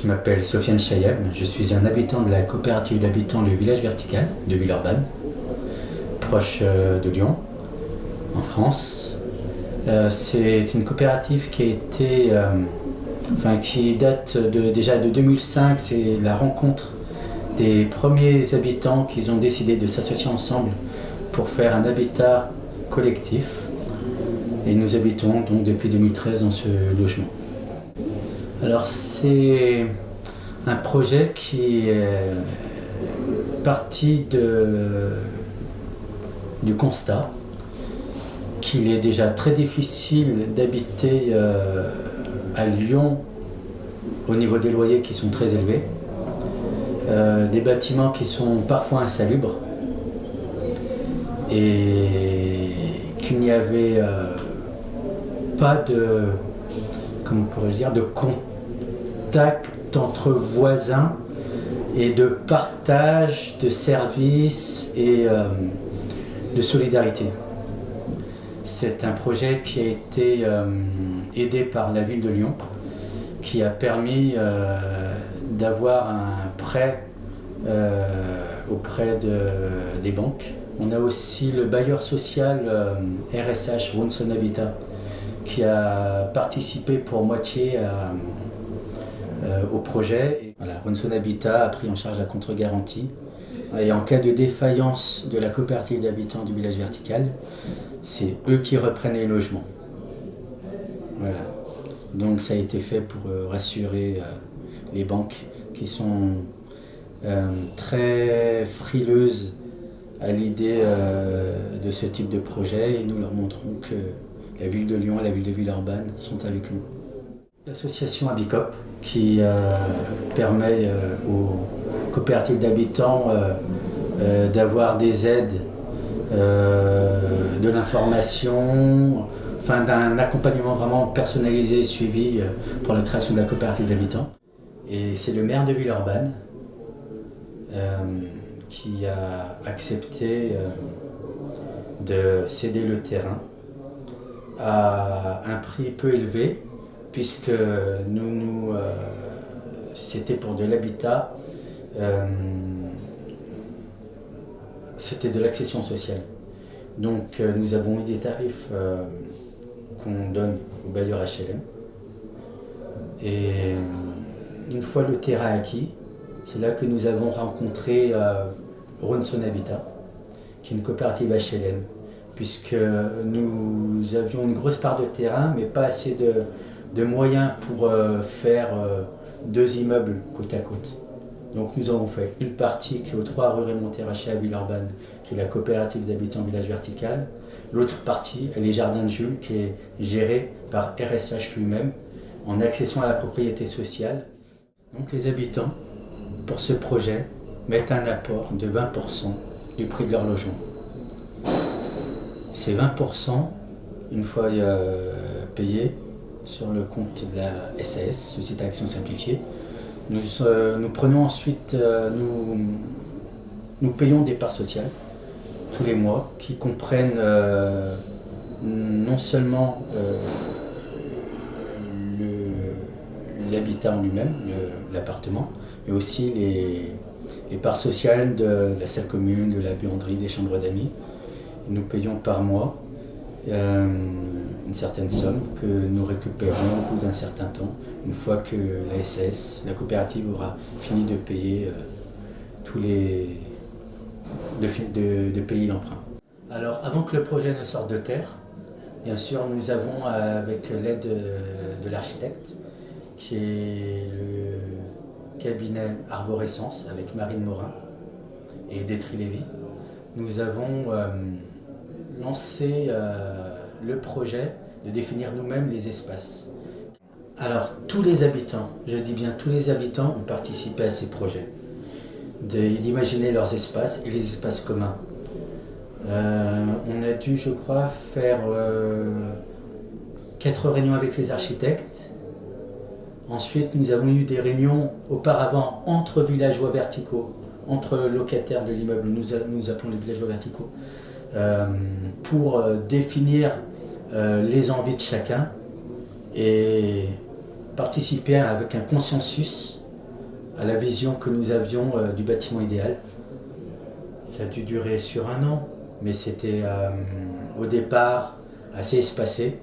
Je m'appelle Sofiane Chayeb, je suis un habitant de la coopérative d'habitants Le Village Vertical de Villeurbanne, proche de Lyon, en France. C'est une coopérative qui a été, qui date déjà de 2005. C'est la rencontre des premiers habitants qui ont décidé de s'associer ensemble pour faire un habitat collectif. Et nous habitons donc depuis 2013 dans ce logement. Alors c'est un projet qui est parti du constat qu'il est déjà très difficile d'habiter à Lyon au niveau des loyers qui sont très élevés, des bâtiments qui sont parfois insalubres et qu'il n'y avait pas de, de contact entre voisins et de partage de services et de solidarité. C'est un projet qui a été aidé par la ville de Lyon, qui a permis d'avoir un prêt auprès des banques. On a aussi le bailleur social RSH, Ronson Habitat, qui a participé pour moitié au projet. Et voilà, Ronson Habitat a pris en charge la contre-garantie. Et en cas de défaillance de la coopérative d'habitants du village vertical, c'est eux qui reprennent les logements. Voilà. Donc ça a été fait pour rassurer les banques qui sont très frileuses à l'idée de ce type de projet, et nous leur montrons que la ville de Lyon et la ville de Villeurbanne sont avec nous. L'association Abicop qui permet aux coopératives d'habitants d'avoir des aides, de l'information, d'un accompagnement vraiment personnalisé et suivi pour la création de la coopérative d'habitants. Et c'est le maire de Villeurbanne qui a accepté de céder le terrain à un prix peu élevé, puisque c'était pour de l'habitat, c'était de l'accession sociale. Donc nous avons eu des tarifs qu'on donne aux bailleurs HLM. Et une fois le terrain acquis, c'est là que nous avons rencontré Ronson Habitat, qui est une coopérative HLM, puisque nous avions une grosse part de terrain, mais pas assez de moyens pour faire 2 immeubles côte à côte. Donc nous avons fait une partie qui est aux 3 rue Raymond Terraché à Villeurbanne, qui est la coopérative d'habitants village vertical. L'autre partie, elle est Jardin de Jules, qui est gérée par RSH lui-même, en accession à la propriété sociale. Donc les habitants, pour ce projet, mettent un apport de 20% du prix de leur logement. Ces 20%, une fois payés sur le compte de la SAS, Société Action Simplifiée, nous prenons ensuite, nous payons des parts sociales tous les mois qui comprennent non seulement l'habitat en lui-même, l'appartement, mais aussi les parts sociales de la salle commune, de la buanderie, des chambres d'amis. Nous payons par mois une certaine somme que nous récupérons au bout d'un certain temps, une fois que la SAS, la coopérative, aura fini de payer de payer l'emprunt. Alors, avant que le projet ne sorte de terre, bien sûr, nous avons, avec l'aide de l'architecte, qui est le cabinet Arborescence avec Marine Morin et Détri Lévy, nous avons lancé le projet de définir nous-mêmes les espaces. Alors tous les habitants, je dis bien tous les habitants, ont participé à ces projets, d'imaginer leurs espaces et les espaces communs. On a dû, je crois, faire 4 réunions avec les architectes. Ensuite, nous avons eu des réunions auparavant entre villageois verticaux, entre locataires de l'immeuble, nous appelons les villageois verticaux, pour définir les envies de chacun et participer avec un consensus à la vision que nous avions du bâtiment idéal. Ça a dû durer sur 1 an, mais c'était au départ assez espacé.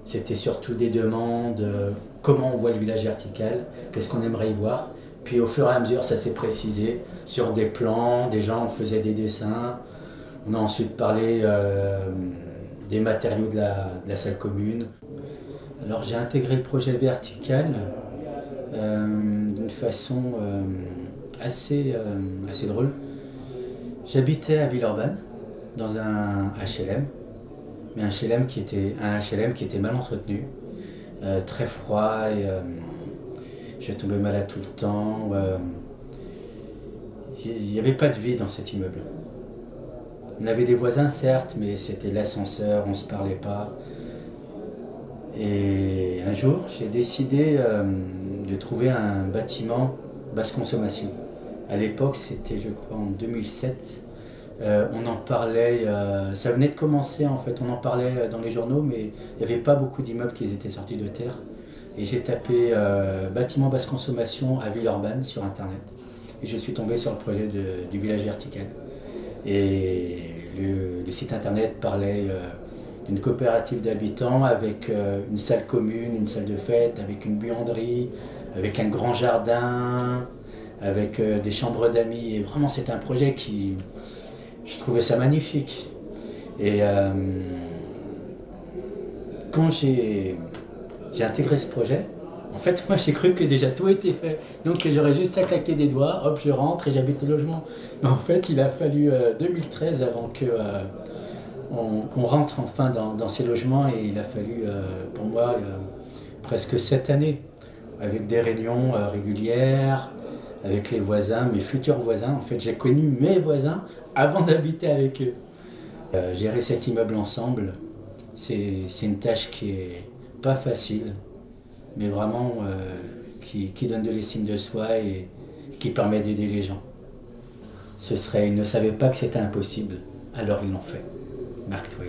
C'était surtout des demandes, comment on voit le village vertical, qu'est-ce qu'on aimerait y voir. Puis au fur et à mesure, ça s'est précisé sur des plans, des gens faisaient des dessins. On a ensuite parlé des matériaux de la salle commune. Alors j'ai intégré le projet vertical d'une façon assez drôle. J'habitais à Villeurbanne, dans un HLM, mais un HLM qui était mal entretenu, très froid, et je tombais malade tout le temps. Il n'y avait pas de vie dans cet immeuble. On avait des voisins, certes, mais c'était l'ascenseur, on ne se parlait pas. Et un jour, j'ai décidé de trouver un bâtiment basse consommation. À l'époque, c'était je crois en 2007. On en parlait, ça venait de commencer en fait, on en parlait dans les journaux, mais il n'y avait pas beaucoup d'immeubles qui étaient sortis de terre. Et j'ai tapé bâtiment basse consommation à Villeurbanne sur internet. Et je suis tombé sur le projet du village vertical. Et le site internet parlait d'une coopérative d'habitants avec une salle commune, une salle de fête, avec une buanderie, avec un grand jardin, avec des chambres d'amis. Et vraiment, c'était un projet qui... Je trouvais ça magnifique. Et quand j'ai intégré ce projet, en fait, moi, j'ai cru que déjà tout était fait. Donc, j'aurais juste à claquer des doigts, hop, je rentre et j'habite le logement. Mais en fait, il a fallu 2013 avant que on rentre enfin dans ces logements, et il a fallu, pour moi, presque 7 années, avec des réunions régulières, avec les voisins, mes futurs voisins. En fait, j'ai connu mes voisins avant d'habiter avec eux. Gérer cet immeuble ensemble, c'est une tâche qui est pas facile, mais vraiment qui donne de l'estime de soi et qui permet d'aider les gens. Ils ne savaient pas que c'était impossible, alors ils l'ont fait. Mark Twain.